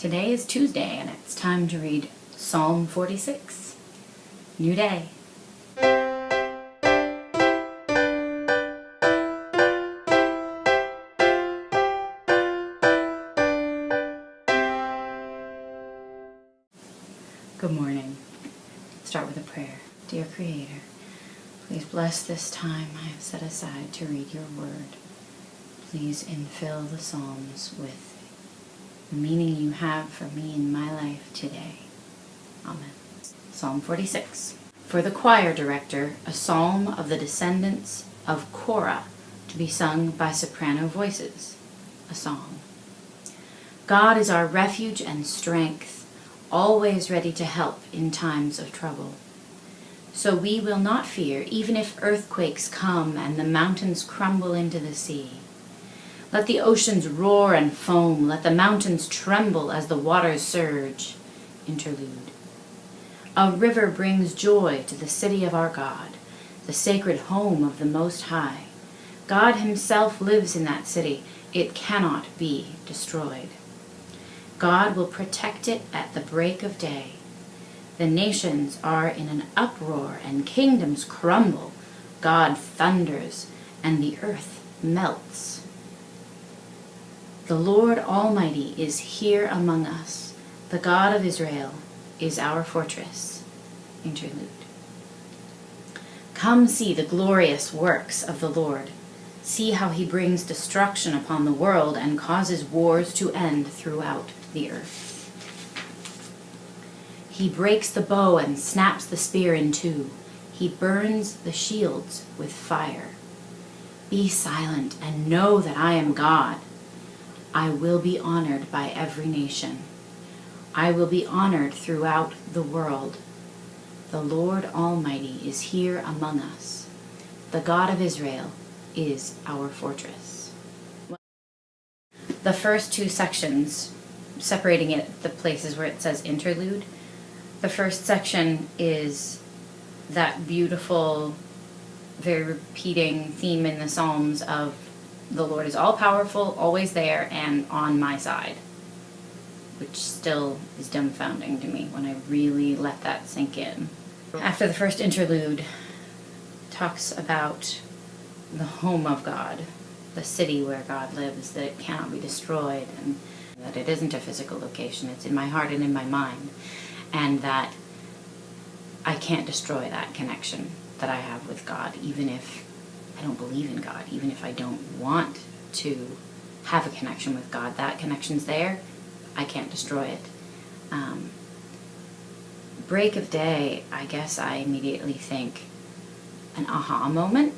Today is Tuesday, and it's time to read Psalm 46. New day. Good morning. Start with a prayer. Dear Creator, please bless this time I have set aside to read your word. Please infill the Psalms with the meaning you have for me in my life today. Amen. Psalm 46. For the choir director, a psalm of the descendants of Korah, to be sung by soprano voices. A song. God is our refuge and strength, always ready to help in times of trouble. So we will not fear, even if earthquakes come and the mountains crumble into the sea. Let the oceans roar and foam, let the mountains tremble as the waters surge. Interlude. A river brings joy to the city of our God, the sacred home of the Most High. God himself lives in that city. It cannot be destroyed. God will protect it at the break of day. The nations are in an uproar and kingdoms crumble. God thunders and the earth melts. The Lord Almighty is here among us. The God of Israel is our fortress. Interlude. Come see the glorious works of the Lord. See how he brings destruction upon the world and causes wars to end throughout the earth. He breaks the bow and snaps the spear in two. He burns the shields with fire. Be silent and know that I am God. I will be honored by every nation. I will be honored throughout the world. The Lord Almighty is here among us. The God of Israel is our fortress. The first two sections, separating it at the places where it says interlude, the first section is that beautiful, very repeating theme in the Psalms of the Lord is all-powerful, always there, and on my side, which still is dumbfounding to me when I really let that sink in. After the first interlude, talks about the home of God, the city where God lives, that it cannot be destroyed, and that it isn't a physical location, it's in my heart and in my mind, and that I can't destroy that connection that I have with God, even if I don't believe in God, even if I don't want to have a connection with God. That connection's there. I can't destroy it. Break of day, I guess I immediately think an aha moment,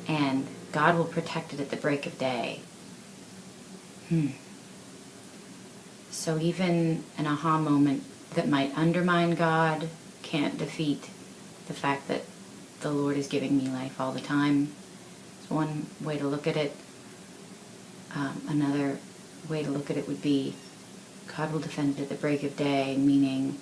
and God will protect it at the break of day. So even an aha moment that might undermine God can't defeat the fact that the Lord is giving me life all the time. It's one way to look at it. Another way to look at it would be God will defend it at the break of day, meaning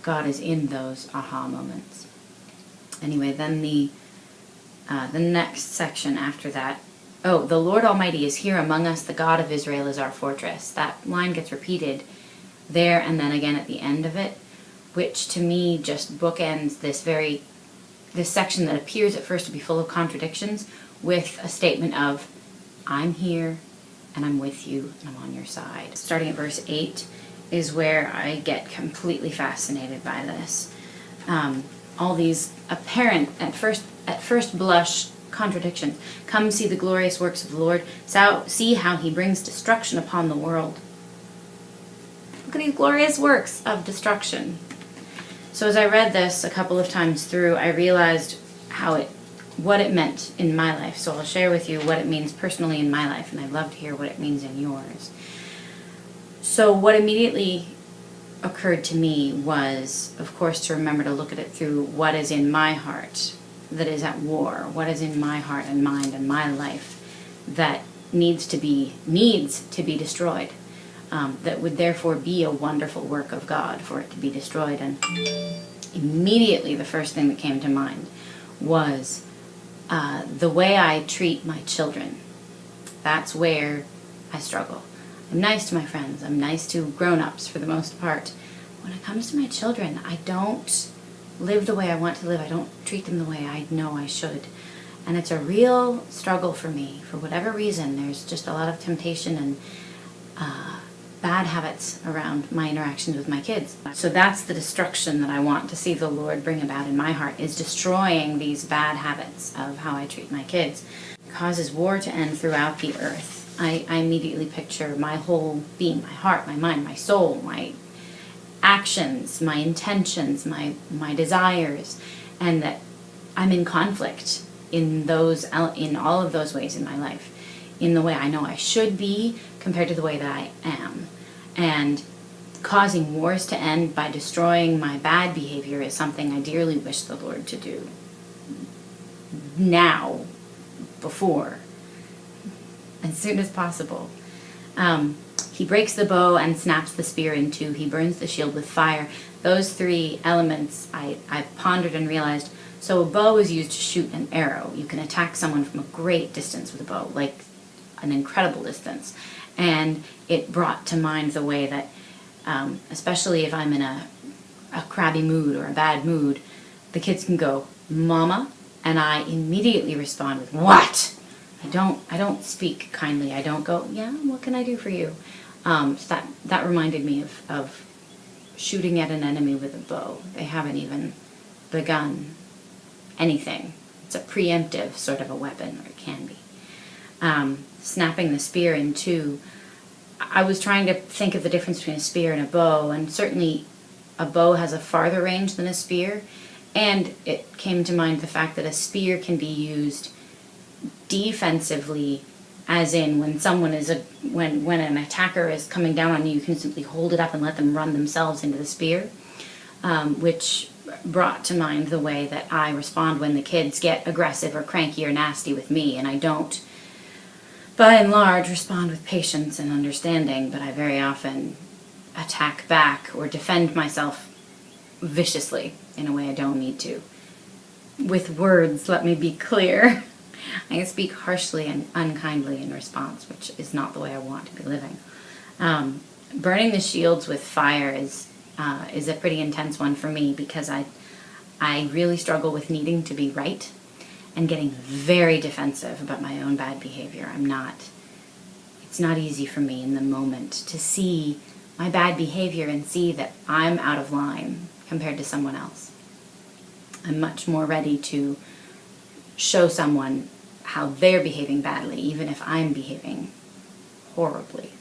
God is in those aha moments. Anyway, then the next section after that, the Lord Almighty is here among us, the God of Israel is our fortress. That line gets repeated there and then again at the end of it, which to me just bookends this section that appears at first to be full of contradictions with a statement of, I'm here and I'm with you and I'm on your side. Starting at verse 8 is where I get completely fascinated by this. All these apparent, at first blush, contradictions. Come see the glorious works of the Lord. See how he brings destruction upon the world. Look at these glorious works of destruction. So as I read this a couple of times through, I realized what it meant in my life. So I'll share with you what it means personally in my life, and I'd love to hear what it means in yours. So what immediately occurred to me was, of course, to remember to look at it through what is in my heart that is at war, what is in my heart and mind and my life that needs to be destroyed. That would therefore be a wonderful work of God for it to be destroyed. And immediately the first thing that came to mind was the way I treat my children. That's where I struggle. I'm nice to my friends. I'm nice to grown-ups for the most part. When it comes to my children, I don't live the way I want to live. I don't treat them the way I know I should. And it's a real struggle for me. For whatever reason, there's just a lot of temptation and bad habits around my interactions with my kids. So that's the destruction that I want to see the Lord bring about in my heart, is destroying these bad habits of how I treat my kids. It causes war to end throughout the earth. I immediately picture my whole being, my heart, my mind, my soul, my actions, my intentions, my desires, and that I'm in conflict in all of those ways in my life, in the way I know I should be compared to the way that I am. And causing wars to end by destroying my bad behavior is something I dearly wish the Lord to do now, before, as soon as possible. He breaks the bow and snaps the spear in two. He burns the shield with fire. Those three elements I pondered and realized. So a bow is used to shoot an arrow. You can attack someone from a great distance with a bow, like an incredible distance. And it brought to mind the way that, especially if I'm in a crabby mood or a bad mood, the kids can go, "Mama," and I immediately respond with, "What?" I don't speak kindly. I don't go, "Yeah, what can I do for you?" So that reminded me of shooting at an enemy with a bow. They haven't even begun anything. It's a preemptive sort of a weapon, or it can be. Snapping the spear in two, I was trying to think of the difference between a spear and a bow, and certainly a bow has a farther range than a spear, and it came to mind the fact that a spear can be used defensively, as in when when an attacker is coming down on you, you can simply hold it up and let them run themselves into the spear, which brought to mind the way that I respond when the kids get aggressive or cranky or nasty with me, and I don't, by and large, respond with patience and understanding, but I very often attack back or defend myself viciously in a way I don't need to. With words, let me be clear. I can speak harshly and unkindly in response, which is not the way I want to be living. Burning the shields with fire is a pretty intense one for me, because I really struggle with needing to be right and getting very defensive about my own bad behavior. It's not easy for me in the moment to see my bad behavior and see that I'm out of line compared to someone else. I'm much more ready to show someone how they're behaving badly, even if I'm behaving horribly.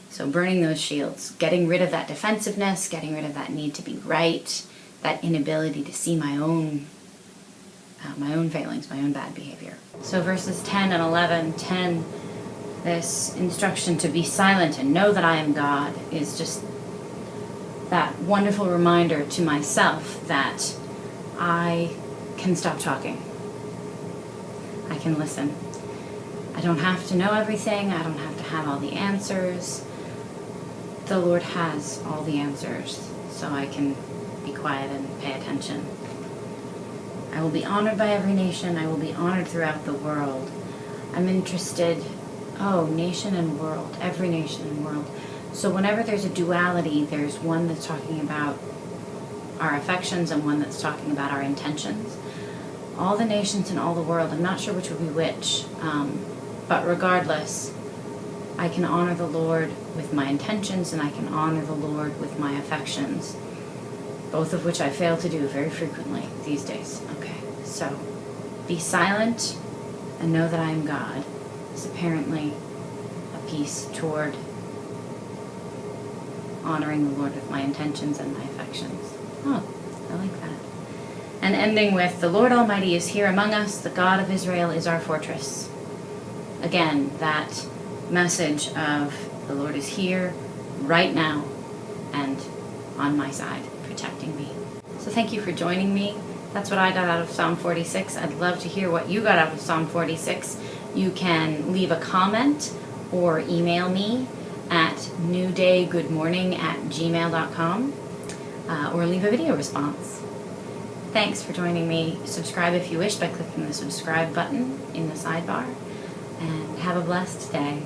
So burning those shields, getting rid of that defensiveness, getting rid of that need to be right, that inability to see my own failings, my own bad behavior. So verses 10 and 11, 10, this instruction to be silent and know that I am God, is just that wonderful reminder to myself that I can stop talking. I can listen. I don't have to know everything. I don't have to have all the answers. The Lord has all the answers, so I can be quiet and pay attention. I will be honored by every nation. I will be honored throughout the world. I'm interested, nation and world, every nation and world. So whenever there's a duality, there's one that's talking about our affections and one that's talking about our intentions. All the nations in all the world, I'm not sure which would be which, but regardless, I can honor the Lord with my intentions and I can honor the Lord with my affections, both of which I fail to do very frequently these days. Okay, so be silent and know that I am God is apparently a piece toward honoring the Lord with my intentions and my affections. Oh, I like that. And ending with, the Lord Almighty is here among us, the God of Israel is our fortress. Again, that message of the Lord is here right now and on my side, protecting me. So thank you for joining me. That's what I got out of Psalm 46. I'd love to hear what you got out of Psalm 46. You can leave a comment or email me at newdaygoodmorning@gmail.com or leave a video response. Thanks for joining me. Subscribe if you wish by clicking the subscribe button in the sidebar, and have a blessed day.